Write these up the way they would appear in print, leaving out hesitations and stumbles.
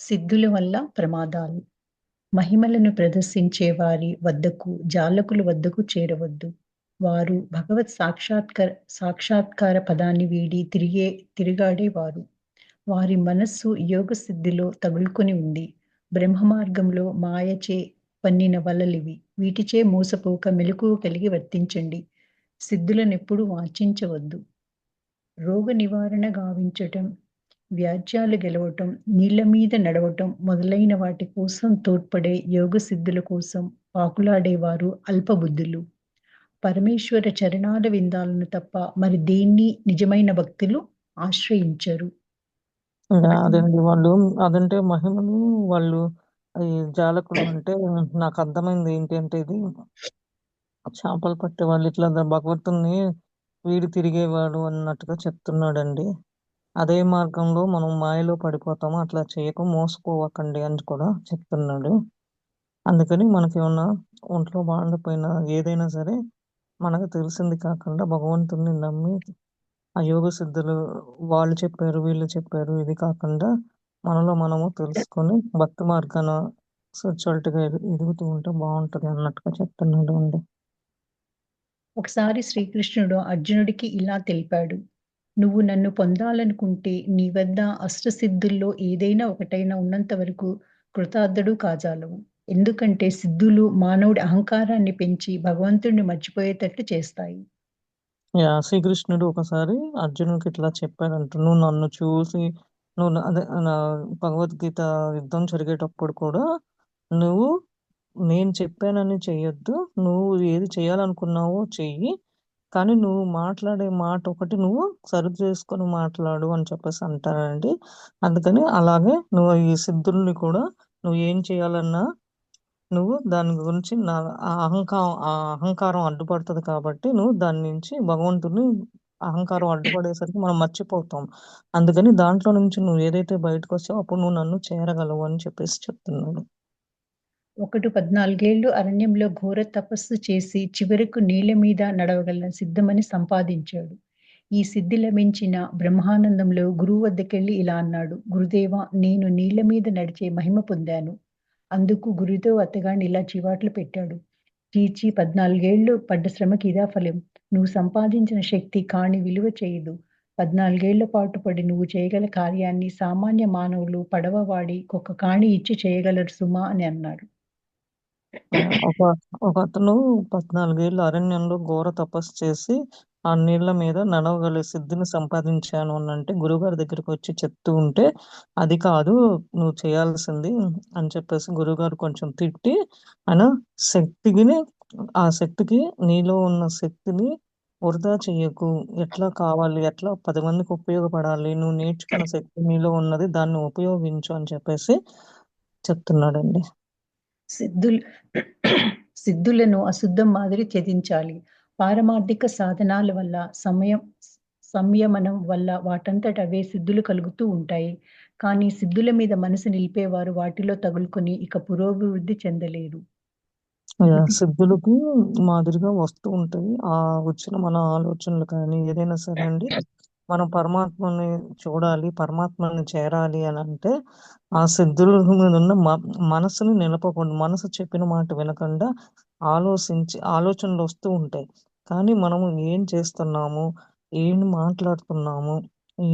సిద్ధుల వల్ల ప్రమాదాలు. మహిమలను ప్రదర్శించే వారి వద్దకు, జాలకుల వద్దకు చేరవద్దు. వారు భగవత్ సాక్షాత్కార పదాన్ని వీడి తిరుగాడేవారు. వారి మనస్సు యోగ సిద్ధిలో తగులుకొని ఉంది. బ్రహ్మ మార్గంలో మాయచే పన్నిన వలలివి. వీటిచే మోసపోక మెలకువ కలిగి వర్తించండి. సిద్ధులనెప్పుడు వాంఛించవద్దు. రోగ నివారణ గావించటం, వ్యాజ్యాలు గెలవటం, నీళ్ల మీద నడవటం మొదలైన వాటి కోసం తోడ్పడే యోగ సిద్ధుల కోసం పాకులాడేవారు అల్పబుద్ధులు. పరమేశ్వర చరణాల విందాలను తప్ప మరి దేన్ని నిజమైన భక్తులు ఆశ్రయించరు. ఒకటి అదండి వాళ్ళు అదంటే మహిమలు వాళ్ళు ఈ జాలకులు అంటే నాకు అర్థమైంది ఏంటి అంటే ఇది చేపలు పట్టే వాళ్ళు ఇట్లా భగవంతుని వీడి తిరిగేవాడు అన్నట్టుగా చెప్తున్నాడండి. అదే మార్గంలో మనం మాయలో పడిపోతాము, అట్లా చేయక మోసపోవకండి అని కూడా చెప్తున్నాడు. అందుకని మనకి ఏమన్నా ఒంట్లో బాగుండిపోయినా ఏదైనా సరే మనకు తెలిసింది కాకుండా భగవంతుని నమ్మి ఆ యోగ సిద్ధులు వాళ్ళు చెప్పారు వీళ్ళు చెప్పారు ఇది కాకుండా మనలో మనము తెలుసుకొని భక్తి మార్గాన సచ్చాల్ట్గా ఎదుగుతూ ఉంటే బాగుంటది అన్నట్టుగా చెప్తున్నాడు అండి. ఒకసారి శ్రీకృష్ణుడు అర్జునుడికి ఇలా తెలిపాడు. నువ్వు నన్ను పొందాలనుకుంటే నీ వద్ద అష్టసిద్ధుల్లో ఏదైనా ఒకటైనా ఉన్నంత వరకు కృతార్థుడు కాజాలవు. ఎందుకంటే సిద్ధులు మానవుడి అహంకారాన్ని పెంచి భగవంతుడిని మర్చిపోయేటట్టు చేస్తాయి. శ్రీకృష్ణుడు ఒకసారి అర్జునుడికి ఇట్లా చెప్పాడంట, నువ్వు నన్ను చూసి అదే నా భగవద్గీత యుద్ధం జరిగేటప్పుడు కూడా నువ్వు నేను చెప్పానని చెయ్యొద్దు, నువ్వు ఏది చేయాలనుకున్నావో చెయ్యి, కానీ నువ్వు మాట్లాడే మాట ఒకటి నువ్వు సరి చేసుకొని మాట్లాడు అని చెప్పేసి అంటారండి. అందుకని అలాగే నువ్వు ఈ సిద్ధుల్ని కూడా నువ్వు ఏం చేయాలన్నా నువ్వు దాని గురించి ఆ అహంకారం అడ్డుపడుతుంది కాబట్టి నువ్వు దాని నుంచి భగవంతుని అహంకారం అడ్డుపడేసరికి మనం మర్చిపోతాం. అందుకని దాంట్లో నుంచి నువ్వు ఏదైతే బయటకు వచ్చావో అప్పుడు నువ్వు నన్ను చేరగలవు అని చెప్పేసి చెప్తున్నాడు. ఒకడు 14 అరణ్యంలో ఘోర తపస్సు చేసి చివరకు నీళ్ల మీద నడవగల సిద్ధమని సంపాదించాడు. ఈ సిద్ధి లభించిన బ్రహ్మానందంలో గురువు వద్దకెళ్ళి ఇలా అన్నాడు. గురుదేవా, నేను నీళ్ల మీద నడిచే మహిమ పొందాను. అందుకు గురుదేవ్ అతగాడిని ఇలా చివాట్లు పెట్టాడు. చీచి, 14 పడ్డ శ్రమకి ఇదా ఫలం. నువ్వు సంపాదించిన శక్తి కాణి విలువ చేయదు. 14 పాటు పడి నువ్వు చేయగల కార్యాన్ని సామాన్య మానవులు పడవ వాడి ఒక కాణి ఇచ్చి చేయగలరు సుమా అని అన్నాడు. ఒక ఒక అతను 14 ఏళ్ళు అరణ్యంలో ఘోర తపస్సు చేసి ఆ నీళ్ల మీద నడవగల సిద్ధిని సంపాదించాను అని అంటే గురువుగారి దగ్గరికి వచ్చి చెప్తూ ఉంటే అది కాదు నువ్వు చేయాల్సింది అని చెప్పేసి గురువుగారు కొంచెం తిట్టి ఆయన శక్తిని ఆ శక్తికి నీలో ఉన్న శక్తిని వృధా చెయ్యకు, ఎట్లా కావాలి ఎట్లా 10 మందికి ఉపయోగపడాలి, నువ్వు నేర్చుకున్న శక్తి నీలో ఉన్నది దాన్ని ఉపయోగించు అని చెప్పేసి చెప్తున్నాడండి. సిద్ధులు సిద్ధులను అశుద్ధం మాదిరి త్యజించాలి. పారమార్థిక సాధనాల వల్ల సంయమనం వల్ల వాటంతట అవే సిద్ధులు కలుగుతూ ఉంటాయి. కానీ సిద్ధుల మీద మనసు నిలిపేవారు వాటిలో తగులుకొని ఇక పురోభివృద్ధి చెందలేరు. గుటి సిద్ధులకు మాదిరిగా వస్తూ ఉంటాయి. ఆ వచ్చిన మన ఆలోచనలు కానీ ఏదైనా సరే అండి, మనం పరమాత్మని చూడాలి, పరమాత్మని చేరాలి అని అంటే ఆ సిద్ధుల మీద ఉన్న మనసుని నిలపకుండా, మనసు చెప్పిన మాట వినకుండా ఆలోచనలు వస్తూ ఉంటాయి. కానీ మనము ఏం చేస్తున్నాము, ఏం మాట్లాడుతున్నాము, ఈ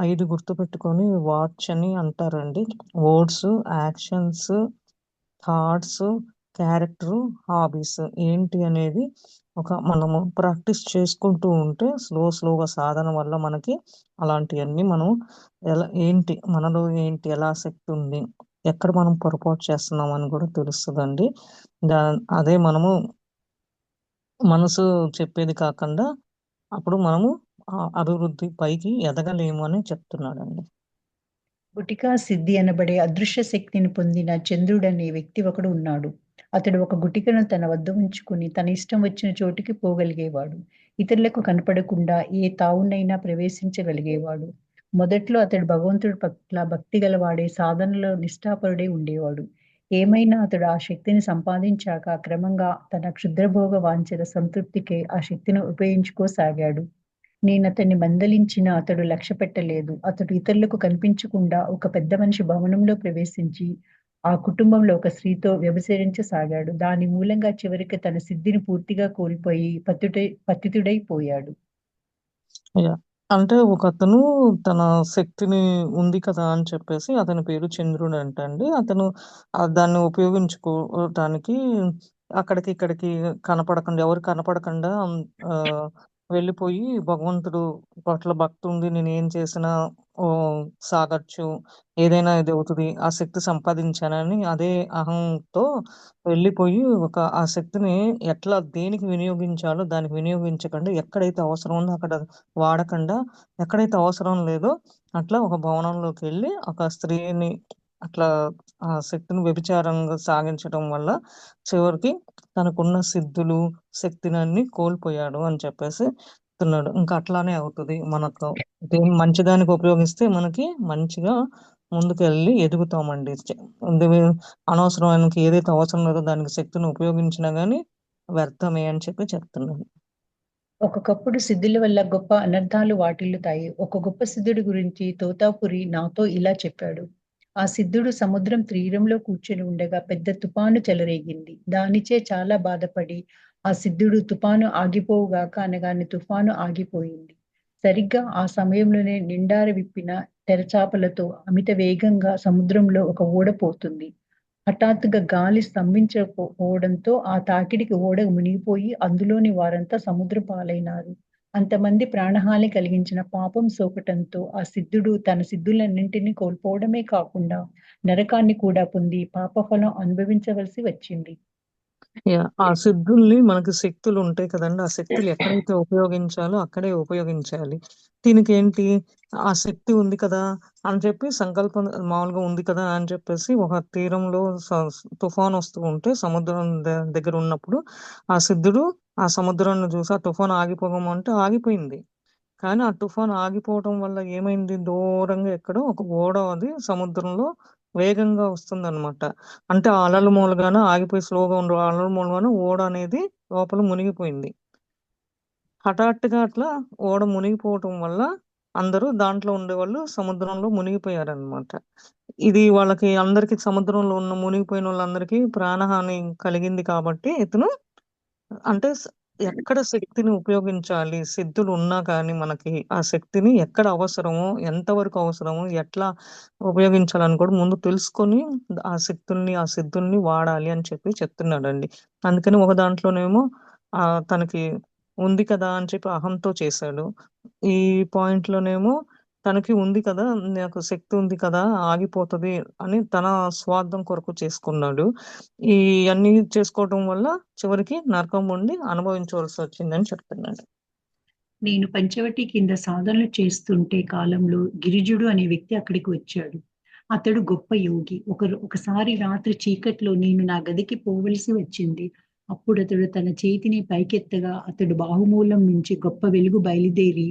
5 గుర్తుపెట్టుకొని వాచ్ అని అంటారండి. Words, actions, thoughts, character, hobbies ఏంటి అనేది మనము ప్రాక్టీస్ చేసుకుంటూ ఉంటే స్లోగా సాధన వల్ల మనకి అలాంటివన్నీ మనం మనలో ఏంటి ఎలా శక్తి ఉంది, ఎక్కడ మనం పొరపాటు చేస్తున్నాం అని కూడా తెలుస్తుందండి. అదే మనము మనసు చెప్పేది కాకుండా అప్పుడు మనము అభివృద్ధి పైకి ఎదగలేము అని చెప్తున్నాడండి. గుటికా సిద్ధి అనబడే అదృశ్య శక్తిని పొందిన చంద్రుడనే వ్యక్తి ఒకడు ఉన్నాడు. అతడు ఒక గుటికను తన వద్ద ఉంచుకుని తన ఇష్టం వచ్చిన చోటికి పోగలిగేవాడు. ఇతరులకు కనపడకుండా ఏ తావునైనా ప్రవేశించగలిగేవాడు. మొదట్లో అతడు భగవంతుడి పట్ల భక్తి గలవాడే, సాధనలో నిష్ఠాపరుడై ఉండేవాడు. ఏమైనా అతడు ఆ శక్తిని సంపాదించాక క్రమంగా తన క్షుద్రభోగ వాంఛల సంతృప్తికే ఆ శక్తిని ఉపయోగించుకోసాగాడు. నేనతన్ని మందలించినా అతడు లక్ష్యపెట్టలేదు. అతడు ఇతరులకు కనిపించకుండా ఒక పెద్ద మనిషి భవనంలో ప్రవేశించి ఆ కుటుంబంలో ఒక స్త్రీతో వ్యభిచరించసాగాడు. దాని మూలంగా చివరికి తన సిద్ధిని పూర్తిగా కోల్పోయి పతితుడైపోయాడు. యాహ్! అంటే ఒకతను తన శక్తిని ఉంది కదా అని చెప్పేసి అతని పేరు చంద్రుడంట అండి. అతను దాన్ని ఉపయోగించుకోటానికి అక్కడికి, ఇక్కడికి కనపడకుండా ఎవరు కనపడకుండా ఆహ్, వెళ్ళిపోయి భగవంతుడు పట్ల భక్తుంది. నేనేం చేసినా సాగొచ్చు. ఏదైనా ఇదవుతది. ఆ శక్తి సంపాదించానని అదే అహంతో వెళ్ళిపోయి ఆ శక్తిని ఎట్లా దేనికి వినియోగించాలో దానికి వినియోగించకుండా ఎక్కడైతే అవసరం ఉందో అక్కడ వాడకుండా, ఎక్కడైతే అవసరం లేదో అట్లా ఒక భవనంలోకెళ్ళి ఒక స్త్రీని అట్లా ఆ శక్తిని వ్యభిచారంగా సాగించటం వల్ల చివరికి తనకున్న సిద్ధులు, శక్తినన్నీ కోల్పోయాడు అని చెప్పేసి చెప్తున్నాడు. ఇంకా అట్లానే అవుతది మనకు. మంచిదానికి ఉపయోగిస్తే మనకి మంచిగా ముందుకెళ్ళి ఎదుగుతామండి. ఇది అనవసరమైనకి ఏదైతే అవసరం లేదో దానికి శక్తిని ఉపయోగించినా గాని వ్యర్థమే అని చెప్పి చెప్తున్నాను. ఒకప్పుడు సిద్ధుల వల్ల గొప్ప అనర్థాలు వాటిల్లుతాయి. ఒక గొప్ప సిద్ధుడి గురించి తోతాపురి నాతో ఇలా చెప్పాడు. ఆ సిద్ధుడు సముద్రం తీరంలో కూర్చొని ఉండగా పెద్ద తుఫాను చెలరేగింది. దానిచే చాలా బాధపడి ఆ సిద్ధుడు తుఫాను ఆగిపోవుగాక అనగానే తుఫాను ఆగిపోయింది. సరిగ్గా ఆ సమయంలోనే నిండార విప్పిన తెరచాపలతో అమిత వేగంగా సముద్రంలో ఒక ఓడ పోతుంది. హఠాత్తుగా గాలి స్తంభించకపోవడంతో ఆ తాకిడికి ఓడ మునిగిపోయి అందులోని వారంతా సముద్ర పాలైనారు. అంతమంది ప్రాణహాని కలిగించిన పాపం సోకటంతో ఆ సిద్ధుడు తన సిద్ధులన్నింటినీ కోల్పోవడమే కాకుండా నరకాన్ని కూడా పొంది పాపఫలం అనుభవించవలసి వచ్చింది. యాహ్! ఆ సిద్ధుల్ని మనకి శక్తులుంటాయి కదండీ! ఆ శక్తులు ఎక్కడైతే ఉపయోగించాలో అక్కడే ఉపయోగించాలి. దీనికేంటి ఆ శక్తి ఉంది కదా! అని చెప్పి సంకల్పం మామూలుగా ఉంది కదా! అని చెప్పేసి ఒక తీరంలో తుఫానొస్తూ ఉంటే సముద్రం దగ్గర ఉన్నప్పుడు ఆ సిద్ధుడు ఆ సముద్రాన్ని చూసి ఆ తుఫాను ఆగిపోమంటే ఆగిపోయింది. కానీ ఆ తుఫాను ఆగిపోవటం వల్ల ఏమైంది? దూరంగా ఎక్కడో ఒక ఓడ అది సముద్రంలో వేగంగా వస్తుందనమాట. అంటే ఆ అలల మూలగాన ఆగిపోయి స్లోగా ఉండే అలల మూలగాన ఓడ అనేది లోపల మునిగిపోయింది. హఠాత్తుగా అట్లా ఓడ మునిగిపోవటం వల్ల అందరూ దాంట్లో ఉండేవాళ్ళు సముద్రంలో మునిగిపోయారనమాట. ఇది వాళ్ళకి అందరికి సముద్రంలో ఉన్న మునిగిపోయినోళ్ళందరికీ ప్రాణహాని కలిగింది కాబట్టి ఇతను అంటే ఎక్కడ శక్తిని ఉపయోగించాలి? సిద్ధులున్నా కానీ మనకి ఆ శక్తిని ఎక్కడ అవసరమో, ఎంతవరకు అవసరమో, ఎట్లా ఉపయోగించాలని కూడా ముందు తెలుసుకొని ఆ శక్తుల్ని, ఆ సిద్ధుల్ని వాడాలి అని చెప్పి చెప్తున్నాడండి. అందుకని ఒక దాంట్లోనేమో తనకి ఉంది కదా అని చెప్పి అహంతో చేశాడు. ఈ పాయింట్‌లోనేమో తనకి ఉంది కదా! నాకు శక్తి ఉంది కదా! ఆగిపోతది అని తన స్వార్థం కొరకు చేసుకున్నాడు. ఇయన్నీ చేసుకోవటం వల్ల చివరికి నరకం పొంది అనుభవించవలసొచ్చిందని చెప్తున్నాడు. నేను పంచవటి కింద సాధనలు చేస్తుంటే కాలంలో గిరిజుడు అనే వ్యక్తి అక్కడికి వచ్చాడు. అతడు గొప్ప యోగి. ఒకసారి రాత్రి చీకట్లో నేను నా గదికి పోవలసి వచ్చింది. అప్పుడతడు తన చేతిని పైకెత్తగా అతడు బాహుమూలం నుంచి గొప్ప వెలుగు బయలుదేరి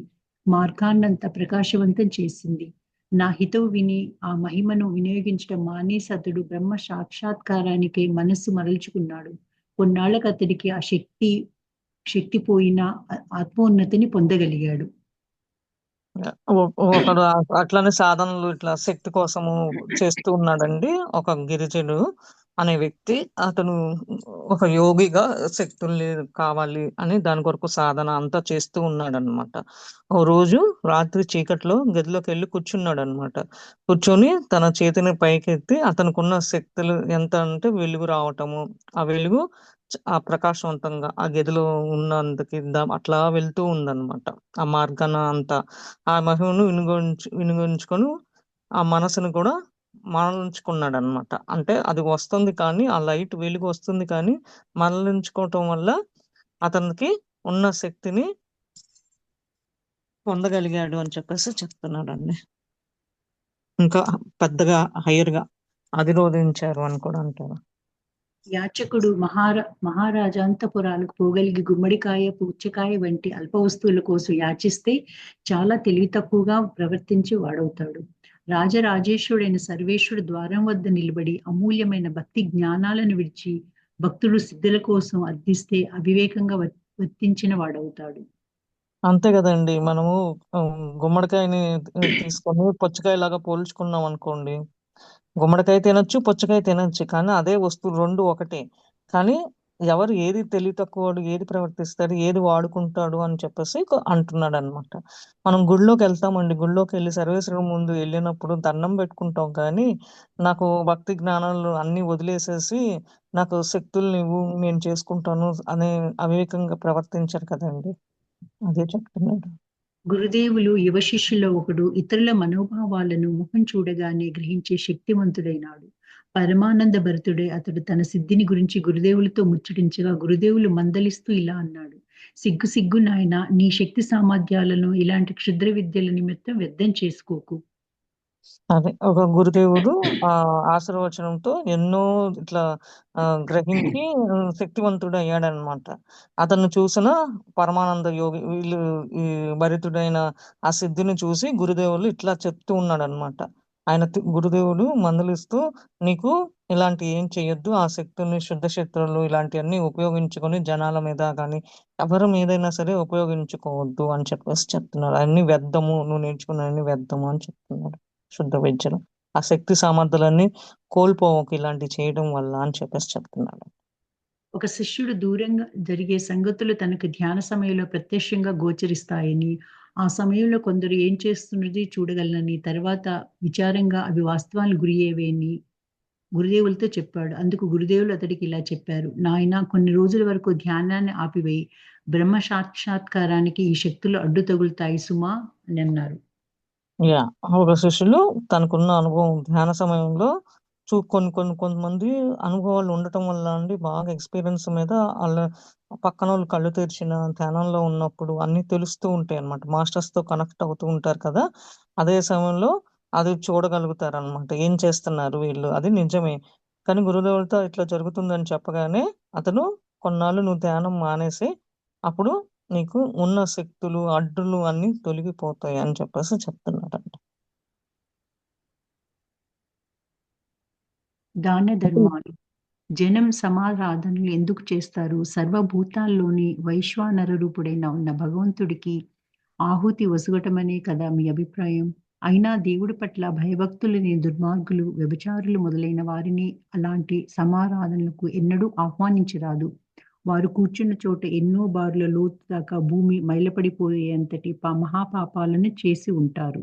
మార్గాన్నంతా ప్రకాశవంతం చేసింది. నా హితవు విని ఆ మహిమను వినియోగించడం మానేసి అతడు బ్రహ్మ సాక్షాత్కారానికై మనస్సు మరల్చుకున్నాడు. కొన్నాళ్ళకు అతడికి ఆ శక్తి పోయినా ఆత్మోన్నతిని పొందగలిగాడు. ఒకడు అట్లనే సాధనలు ఇట్లా శక్తి కోసము చేస్తూ ఉన్నాడండి. ఒక గిరిజనుడు అనే వ్యక్తి. అతను ఒక యోగిగా శక్తుల్ని కావాలి అని దాని కొరకు సాధన అంతా చేస్తూ ఉన్నాడనమాట. ఓ రోజు రాత్రి చీకట్లో గదిలోకెళ్ళి కూర్చున్నాడనమాట. కూర్చొని తన చేతిని పైకెత్తి అతనికున్న శక్తులు ఎంత అంటే వెలుగు రావటము, ఆ వెలుగు ఆ ప్రకాశవంతంగా ఆ గదిలో ఉన్నందుకి అట్లా వెళ్తూ ఉందనమాట. ఆ మార్గాన అంతా. ఆ మహిమను వినియోగించుకొని ఆ మనసుని కూడా మరలించుకున్నాడనమాట. అంటే అది వస్తుంది కానీ, ఆ లైట్ వెలుగు వస్తుంది కానీ, మరలించుకోవటం వల్ల అతనికి ఉన్న శక్తిని పొందగలిగాడు అని చెప్పేసి చెప్తున్నాడండి. ఇంకా పెద్దగా హైయర్‌గా అధిరోదించారు అని కూడా అంటారు. యాచకుడు మహారాజాంతపురాలకు పోగలిగి గుమ్మడికాయ, పుచ్చకాయ వంటి అల్ప వస్తువుల కోసం యాచిస్తే చాలా తెలివి తక్కువగా ప్రవర్తించి వాడవుతాడు. రాజరాజేశ్వరుడైన సర్వేశ్వరుడు ద్వారం వద్ద నిలబడి అమూల్యమైన భక్తి జ్ఞానాలను విడిచి భక్తుడు సిద్ధుల కోసం అర్థిస్తే అవివేకంగా వర్తించిన వాడవుతాడు. అంతే కదండి. మనము గుమ్మడికాయని తీసుకొని పుచ్చకాయలాగా పోల్చుకున్నాం అనుకోండి. గుమ్మడికాయ తినొచ్చు, పుచ్చకాయ తినొచ్చు. కానీ అదే వస్తువు 2 ఒకటే. కానీ ఎవరు ఏది తెలివి తక్కువోడు, ఏది ప్రవర్తిస్తాడు, ఏది వాడుకుంటాడు అని చెప్పేసి అంటున్నాడనమాట. మనం గుడిలోకెళ్తామండి. గుడిలోకెళ్ళి సర్వేశ్వరుడు ముందు ఎళ్ళినప్పుడు దండం పెట్టుకుంటాం కానీ, నాకు భక్తి జ్ఞానాలు అన్నీ వదిలేసేసి, నాకు శక్తుల్నివ్వు నేను చేసుకుంటాను అనే అవివేకంగా ప్రవర్తించరు కదండీ! అదే చెప్తున్నాడు. గురుదేవులు యువ శిష్యుల్లో ఒకడు ఇతరుల మనోభావాలను ముఖం చూడగానే గ్రహించే శక్తివంతుడైనాడు. పరమానంద భరితుడే అతడు తన సిద్ధిని గురించి గురుదేవులతో ముచ్చటించగా గురుదేవులు మందలిస్తూ ఇలా అన్నాడు. సిగ్గు సిగ్గు నాయనా, నీ శక్తి సామర్థ్యాలను ఇలాంటి క్షుద్ర విద్యల నిమిత్తం వ్యర్థం చేసుకోకు. అదే ఒక గురుదేవుడు ఆశీర్వచనంతో ఎన్నో ఇట్లా గ్రహించి శక్తివంతుడు అయ్యాడనమాట. అతన్ని చూసిన పరమానంద యోగి వీళ్ళు ఈ భరితుడైన ఆ సిద్ధిని చూసి గురుదేవులు ఇట్లా చెప్తూ ఉన్నాడనమాట. గురుదేవుడు మందలిస్తూ నీకు ఇలాంటి ఏం చేయొద్దు. ఆ శక్తుల్ని శుద్ధ శక్తులు ఇలాంటివన్నీ ఉపయోగించుకొని జనాల మీద గాని ఎవరి మీదైనా సరే ఉపయోగించుకోవద్దు అని చెప్పేసి చెప్తున్నారు. అన్ని వ్యర్థము నువ్వు నేర్చుకున్నవన్నీ వ్యర్థము అని చెప్తున్నాడు. శుద్ధ విద్యలో. ఆ శక్తి సామర్థ్యాలన్నీ కోల్పోవకు ఇలాంటివి చేయడం వల్ల అని చెప్పేసి చెప్తున్నాడు. ఒక శిష్యుడు దూరంగా జరిగే సంగతులు తనకు ధ్యాన సమయంలో ప్రత్యక్షంగా గోచరిస్తాయని, ఆ సమయంలో కొందరు ఏం చేస్తున్నది చూడగలనని, తర్వాత విచారంగా అవి వాస్తవానికి గురియవేని గురుదేవులతో చెప్పాడు. అందుకు గురుదేవులు అతడికి ఇలా చెప్పారు. నాయనా, కొన్ని రోజుల వరకు ధ్యానాన్ని ఆపివేయి. బ్రహ్మ సాక్షాత్కారానికి ఈ శక్తులు అడ్డు తగులుతాయి సుమా అని అన్నారు. యాహ్! ఒక శిష్యులు తనకున్న అనుభవం ధ్యాన సమయంలో కొంతమంది అనుభవాలు ఉండటం వల్ల అండి బాగా ఎక్స్‌పీరియన్స్ మీద ఆళ్ళ పక్కనోళ్ళు కళ్ళు తెరిచిన ధ్యానంలో ఉన్నప్పుడు అన్నీ తెలుస్తూ ఉంటాయన్నమాట. మాస్టర్స్‌తో కనెక్ట్ అవుతూ ఉంటారు కదా! అదే సమయంలో అది చూడగలుగుతారనమాట. ఏం చేస్తున్నారు వీళ్ళు? అది నిజమే. కానీ గురుదేవులతో ఇట్లా జరుగుతుందని చెప్పగానే అతను కొన్నాళ్ళు నువ్వు ధ్యానం మానేసేయి. అప్పుడు నీకు ఉన్న శక్తులు, అడ్డులు అన్నీ తొలగిపోతాయి అని చెప్పేసి చెప్తున్నారంట. దాన అంటే ధర్మాలు. జనం సమారాధనలు ఎందుకు చేస్తారు? సర్వభూతాల్లోని వైశ్వానర రూపుడైన ఉన్న భగవంతుడికి ఆహుతి ఒసగటమనే కదా మీ అభిప్రాయం? అయినా దేవుడి పట్ల భయభక్తులు లేని దుర్మార్గులు, వ్యభిచారులు మొదలైన వారిని అలాంటి సమారాధనలకు ఎన్నడూ ఆహ్వానించరాదు. వారు కూర్చున్న చోట ఎన్నో బారుల లోతు దాకా భూమి మైలపడిపోయేంతటి మహాపాపాలను చేసి ఉంటారు.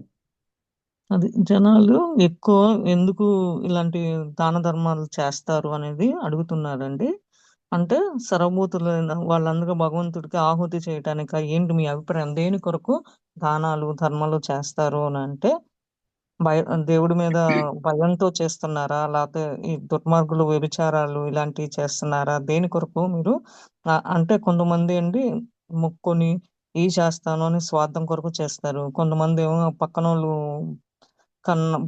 అది జనాలు ఎక్కువ ఎందుకు ఇలాంటి దాన ధర్మాలు చేస్తారు అనేది అడుగుతున్నారండి. అంటే సర్వభూతులైన వాళ్ళందరూ భగవంతుడికి ఆహుతి చేయటానికా? ఏంటి మీ అభిప్రాయం? దేని కొరకు దానాలు, ధర్మాలు చేస్తారు అనంటే భయ దేవుడి మీద భయంతో చేస్తున్నారా? లేతే ఈ దుర్మార్గులు, వ్యభిచారాలు ఇలాంటివి చేస్తున్నారా? దేని కొరకు మీరు అంటే కొంతమంది అండి మొక్కుకొని చేస్తాను అని స్వార్థం కొరకు చేస్తారు. కొంతమందేమో పక్కనోళ్ళు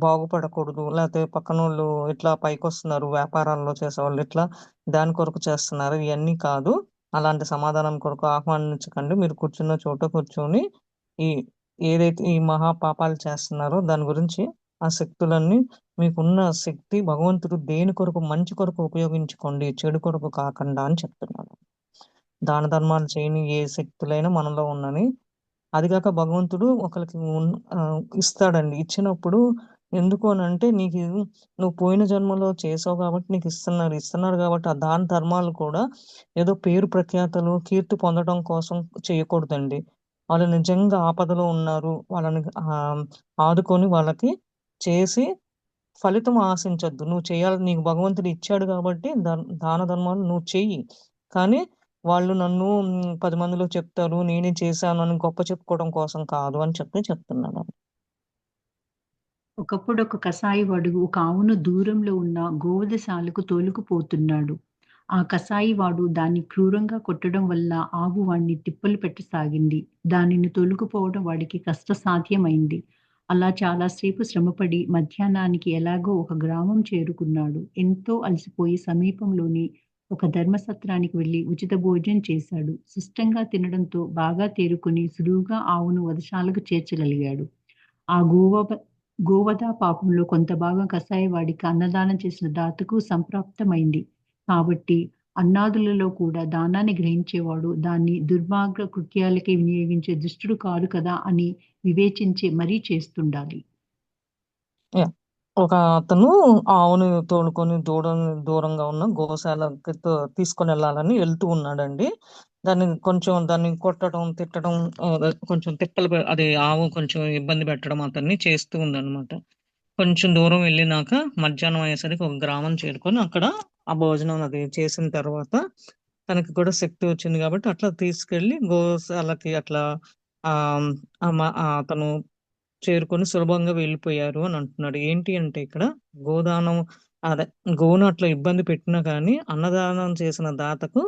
బాగుపడకూడదు. లేతే పక్కనోళ్ళు ఇట్లా పైకొస్తున్నారు వ్యాపారాల్లో చేసేవాళ్ళు ఇట్లా దాని కొరకు చేస్తున్నారు. ఇయన్నీ కాదు. అలాంటి సమాధానం కొరకు ఆహ్వానించకండి. మీరు కూర్చున్న చోట కూర్చొని ఈ ఏదైతే ఈ మహా పాపాలు చేస్తున్నారో దాని గురించి ఆ శక్తులన్నీ మీకున్న శక్తి భగవంతుడు దేని కొరకు మంచి కొరకు ఉపయోగించుకోండి. చెడు కొరకు కాకండా అని చెప్తున్నాడు. దాన ధర్మాలు చేయని ఏ శక్తులైనా మనలో ఉన్నని అది గాక భగవంతుడు ఒకళ్ళకి ఇస్తాడండి. ఇచ్చినప్పుడు ఎందుకు అనంటే నువ్వు పోయిన జన్మలో చేసావు గాబట్టి నీకిస్తున్నాడు. ఇస్తున్నాడు గాబట్టి ఆ దాన ధర్మాలు కూడా ఏదో పేరు ప్రఖ్యాతలు, కీర్తి పొందడం కోసం చేయకూడదండి. వాళ్ళు నిజంగా ఆపదలో ఉన్నారు. వాళ్ళని ఆదుకొని వాళ్ళకి చేసి ఫలితం ఆశించొద్దు. నువ్వు చేయాలి నీకు భగవంతుడు ఇచ్చాడు గాబట్టి దాన ధర్మాలు నువ్వు చెయ్యి. కానీ వాళ్ళు నన్ను 10 మందిలో చెప్తారు. నేనే చేశాను అని గొప్ప చెప్పుకోవడం కోసం కాదు అని చెప్తున్నాను. ఒకప్పుడు ఒక కసాయివాడు ఒక ఆవును దూరంలో ఉన్న గోవధశాలకు తోలుకుపోతున్నాడు. ఆ కసాయివాడు దాన్ని క్రూరంగా కొట్టడం వల్ల ఆవు వాణ్ణి తిప్పలు పెట్టసాగింది. దానిని తోలుకుపోవడం వాడికి కష్టసాధ్యమైంది. అలా చాలాసేపు శ్రమపడి మధ్యాహ్నానికి ఎలాగో ఒక గ్రామం చేరుకున్నాడు. ఎంతో అలసిపోయి సమీపంలోని ఒక ధర్మసత్రానికి వెళ్లి ఉచిత భోజనం చేశాడు. శిష్టంగా తినడంతో బాగా తేరుకొని సులువుగా ఆవును వధశాలకు చేర్చగలిగాడు. ఆ గోవధ పాపంలో కొంత భాగం కసాయివాడికి అన్నదానం చేసిన దాతకు సంప్రాప్తమైంది. కాబట్టి అన్నాదులలో కూడా దానాన్ని గ్రహించేవాడు దాన్ని దుర్మార్గ కృత్యాలకి వినియోగించే దుష్టుడు కాదు కదా అని వివేచించి మరీ చేస్తుండాలి. యాహ్! ఒక అతను ఆవుని తోలుకొని దూరంగా ఉన్న గోశాలకి తీసుకొనెళ్ళాలని వెళ్తూ ఉన్నాడండి. దాన్ని కొట్టడం, తిట్టడం, కొంచెం అది ఆవు కొంచెం ఇబ్బంది పెట్టడం అతన్ని చేస్తూ ఉందన్నమాట. కొంచెం దూరం వెళ్ళినాక మధ్యాహ్నం అయ్యేసరికి ఒక గ్రామం చేరుకొని అక్కడ ఆ భోజనం అది చేసిన తర్వాత తనకి కూడా శక్తి వచ్చింది కాబట్టి అట్లా తీసుకెళ్ళి గోశాలకి అట్లా ఆహ్, అతను చేరుకొని సులభంగా వెళ్ళిపోయారు అని అంటున్నాడు. ఏంటి అంటే ఇక్కడ గోదానం అదే గోవును అట్లా ఇబ్బంది పెట్టినా గానీ అన్నదానం చేసిన దాతకు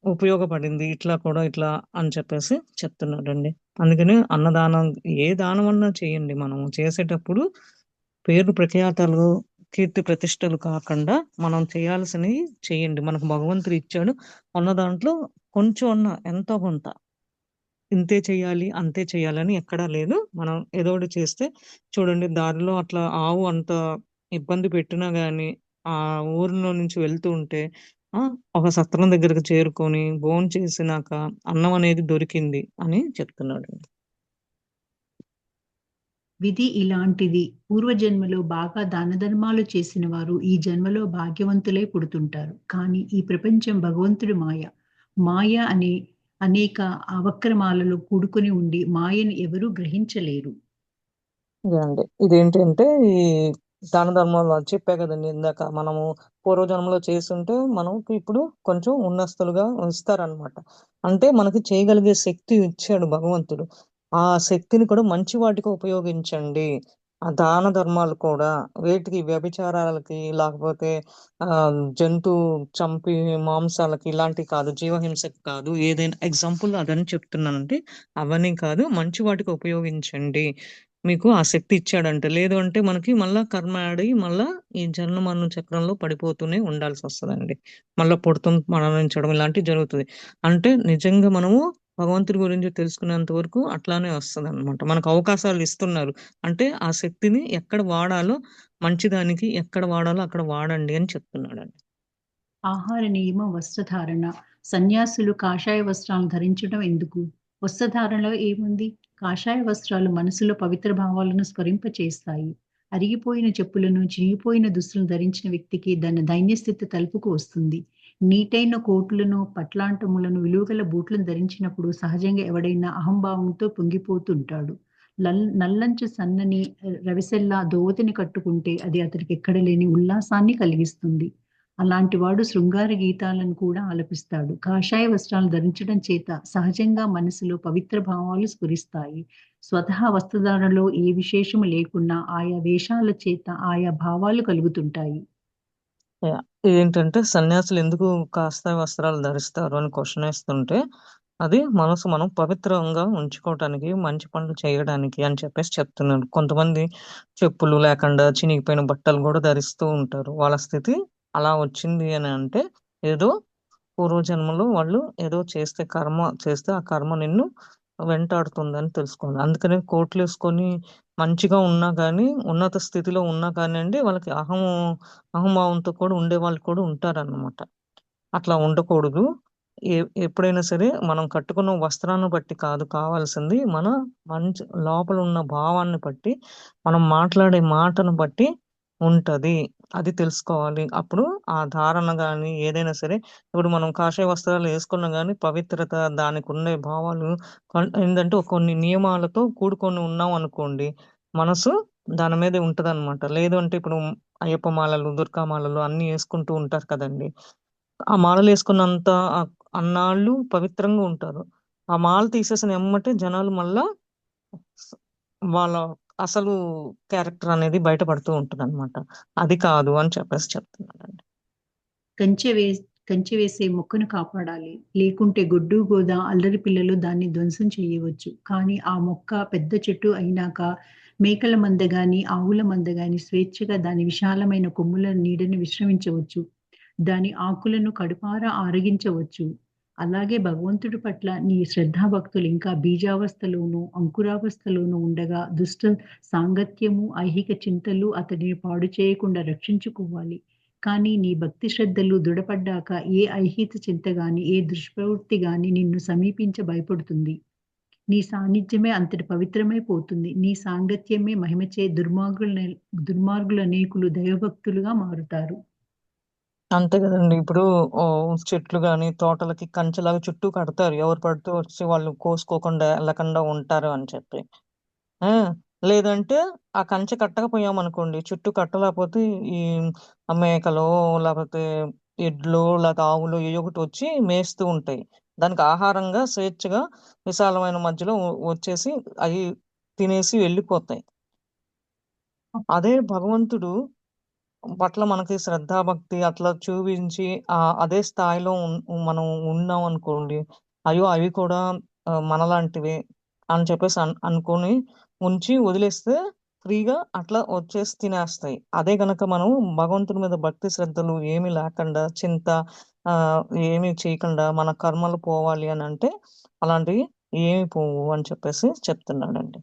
ఉపయోగపడింది. ఇట్లా కూడా ఇట్లా అని చెప్పేసి చెప్తున్నాడండి. అందుకని అన్నదానం ఏ దానమన్నా చేయండి. మనం చేసేటప్పుడు పేరు ప్రఖ్యాతలు, కీర్తి ప్రతిష్టలు కాకుండా మనం చేయాల్సినవి చేయండి. మనకు భగవంతుడు ఇచ్చాడు. ఉన్న దాంట్లో కొంచెం అన్నా ఎంతో కొంత ఇంతే చేయాలి, అంతే చేయాలని ఎక్కడా లేదు. మనం ఏదో ఒకటి చేస్తే చూడండి దారిలో అట్లా ఆవు అంత ఇబ్బంది పెట్టినా గాని ఆ ఊరిలో నుంచి వెళ్తూ ఉంటే ఆ! ఒక సత్రం దగ్గరికి చేరుకొని భోంచేసినాక అన్నం అనేది దొరికింది అని చెప్తున్నాడండి. విధి ఇలాంటిది. పూర్వజన్మలో బాగా దానధర్మాలు చేసిన వారు ఈ జన్మలో భాగ్యవంతులై పుడుతుంటారు. కానీ ఈ ప్రపంచం భగవంతుడి మాయ. మాయ అనే అనేక అవక్రమాలలో కూడుకొని ఉండి మాయను ఎవరూ గ్రహించలేరు. ఇదండి. ఇదేంటంటే ఈ దాన ధర్మాలు చెప్పా కదండీ ఇందాక. మనము పూర్వజన్మలో చేసుంటే మనకి ఇప్పుడు కొంచెం ఉన్నస్తులుగా ఇస్తారనమాట. అంటే మనకి చేయగలిగే శక్తి ఇచ్చాడు భగవంతుడు. ఆ శక్తిని కూడా మంచి వాటికి ఉపయోగించండి. ఆ దాన ధర్మాలు కూడా వేటికి వ్యభిచారాలకి లేకపోతే జంతు చంపి మాంసాలకి ఇలాంటివి కాదు. జీవహింసకి కాదు. ఏదైనా ఎగ్జాంపుల్ అదని చెప్తున్నానంటే అవని కాదు మంచి వాటికి ఉపయోగించండి. మీకు ఆ శక్తి ఇచ్చాడంటే. లేదు అంటే మనకి మళ్ళా కర్మ యాడై మళ్ళా ఈ జనన మరణ చక్రంలో పడిపోతూనే ఉండాల్సొస్తదండి. మళ్ళా పుడతం, మరణించడం ఇలాంటివి జరుగుతది. అంటే నిజంగా మనము భగవంతుడి గురించి తెలుసుకునేంత వరకు అట్లానే వస్తదనమాట. మనకు అవకాశాలు ఇస్తున్నారు. అంటే ఆ శక్తిని ఎక్కడ వాడాలో మంచిదానికి ఎక్కడ వాడాలో అక్కడ వాడండి అని చెప్తున్నాడండి. ఆహార నియమం, వస్త్రధారణ. సన్యాసులు కాషాయ వస్త్రాలను ధరించడం ఎందుకు? వస్త్రధారణలో ఏముంది? కాషాయ వస్త్రాలు మనసులో పవిత్ర భావాలను స్ఫురింపచేస్తాయి. అరిగిపోయిన చెప్పులను, చినిగిపోయిన దుస్తులను ధరించిన వ్యక్తికి దాని దైన్యస్థితి తలుపుకు వస్తుంది. నీటైన కోటులను, పట్లాంటములను, విలువగల బూట్లను ధరించినప్పుడు సహజంగా ఎవడైనా అహంభావంతో పొంగిపోతుంటాడు. నల్లంచు సన్నని రవిసెల్లా ధోవతిని కట్టుకుంటే అది అతడికి ఎక్కడ లేని ఉల్లాసాన్ని కలిగిస్తుంది. అలాంటి వాడు శృంగార గీతాలను కూడా ఆలపిస్తాడు. కాషాయ వస్త్రాలను ధరించడం చేత సహజంగా మనసులో పవిత్ర భావాలు స్ఫురిస్తాయి. స్వతహా వస్త్రధారణలో ఏ విశేషము లేకున్నా ఆయా వేషాల చేత ఆయా భావాలు కలుగుతుంటాయి. యాహ్! ఏంటంటే సన్యాసులు ఎందుకు కాషాయ వస్త్రాలు ధరిస్తారు అని క్వెషన్ ఏస్తుంటే, అది మనసు మనం పవిత్రంగా ఉంచుకోవటానికి, మంచి పనులు చేయడానికి అని చెప్పేసి చెప్తున్నాడు. కొంతమంది చెప్పులు లేకుండా చినిగిపోయిన బట్టలు గూడా ధరిస్తూ ఉంటారు. వాళ్ళ స్థితి అలా వచ్చింది అని అంటే, ఏదో పూర్వజన్మలో వాళ్ళు ఏదో కర్మ చేస్తే ఆ కర్మ నిన్ను వెంటాడుతుందని తెలుసుకోవాలి. అందుకనే కోట్లేసుకొని మంచిగా ఉన్నా గానీ, ఉన్నత స్థితిలో ఉన్నా కానియండి, వాళ్ళకి అహంభావంతో కూడా ఉండేవాళ్ళు కూడా ఉంటారన్నమాట. అట్లా ఉండకూడదు. ఎ ఎప్పుడైనా సరే మనం కట్టుకున్న వస్త్రాన్ని బట్టి కాదు కావాల్సింది, మన లోపల ఉన్న భావాన్ని బట్టి, మనం మాట్లాడే మాటను బట్టి ఉంటది. అది తెలుసుకోవాలి. అప్పుడు ఆ ధారణ గాని, ఏదైనా సరే ఇప్పుడు మనం కాషాయ వస్త్రాలు ఏసుకున్నా గాని పవిత్రత, దానికుండే భావాలు ఏందంటే కొన్ని నియమాలతో కూడుకొని ఉన్నామనుకోండి, మనసు దాని మీదే ఉంటదనమాట. లేదు అంటే ఇప్పుడు అయ్యప్ప మాలలు, దుర్గా మాలలు అన్నీ యేసుకుంటూ ఉంటారు కదండీ! ఆ మాలలేసుకున్నంత అన్నాళ్ళు పవిత్రంగా ఉంటారు. ఆ మాల తీసేసిన ఎమ్మటే జనాలు మళ్ళా స్ వాళ్ళ అసలు క్యారెక్టర్ అనేది బయటపడుతూ ఉంటదనమాట. అది కాదు అని చెప్పేసి చెప్తున్నానండి. కంచె వేస్ కంచె వేసే మొక్కను కాపాడాలి. లేకుంటే గొడ్డు, గోద, అల్లరి పిల్లలు దాన్ని ధ్వంసం చేయవచ్చు. కానీ ఆ మొక్క పెద్ద చెట్టు అయినాక మేకల మంద గాని, ఆవుల మంద గాని స్వేచ్ఛగా దాని విశాలమైన కొమ్ముల నీడన విశ్రమించవచ్చు. దాని ఆకులను కడుపారా ఆరగించవచ్చు. అలాగే భగవంతుడి పట్ల నీ శ్రద్ధాభక్తులు ఇంకా బీజావస్థలోనూ, అంకురావస్థలోనూ ఉండగా దుష్ట సాంగత్యము, ఐహిక చింతలు అతడిని పాడు చేయకుండా రక్షించుకోవాలి. కానీ నీ భక్తి శ్రద్ధలు దృఢపడ్డాక ఏ ఐహిత చింత గాని, ఏ దుష్ప్రవృత్తి గాని నిన్ను సమీపించ భయపడుతుంది. నీ సాన్నిధ్యమే అంతటి పవిత్రమైపోతుంది. నీ సాంగత్యమే మహిమచే దుర్మార్గులనేకులు దైవభక్తులుగా మారుతారు. అంతే కదండి. ఇప్పుడు చెట్లు గాని, తోటలకి కంచెలాగా చుట్టూ కడతారు. ఎవరు పడితే వచ్చి వాళ్ళు కోసుకోకుండా, ఎళ్ళకుండా ఉంటారు అని చెప్పి. ఆ! లేదంటే ఆ కంచె కట్టకపోయామనుకోండి, చుట్టూ కట్టలేకపోతే ఈ మేకలో, లేపోతే ఎడ్లో, లేతే ఆవులో ఏయో ఒకటి వచ్చి మేస్తూ ఉంటాయి. దానికి ఆహారంగా స్వేచ్ఛగా విశాలమైన మధ్యలో వచ్చేసి అయి తినేసి వెళ్ళిపోతాయి. అదే భగవంతుడు పట్ల మనకి శ్రద్ధాభక్తి అట్లా చూపించి అదే స్థాయిలో మనం ఉన్నాం అనుకోండి, అయ్యో అవి కూడా మనలాంటివే అని చెప్పేసి అనుకొని ఉంచి వదిలేస్తే ఫ్రీగా అట్లా వచ్చేసి తినేస్తాయి. అదే గనక మనం భగవంతుడి మీద భక్తి శ్రద్ధలు ఏమీ లేకుండా చింత ఏమీ చేయకుండా మన కర్మలు పోవాలి అని అంటే అలాంటివి ఏమి పోవు అని చెప్పేసి చెప్తున్నాడండి.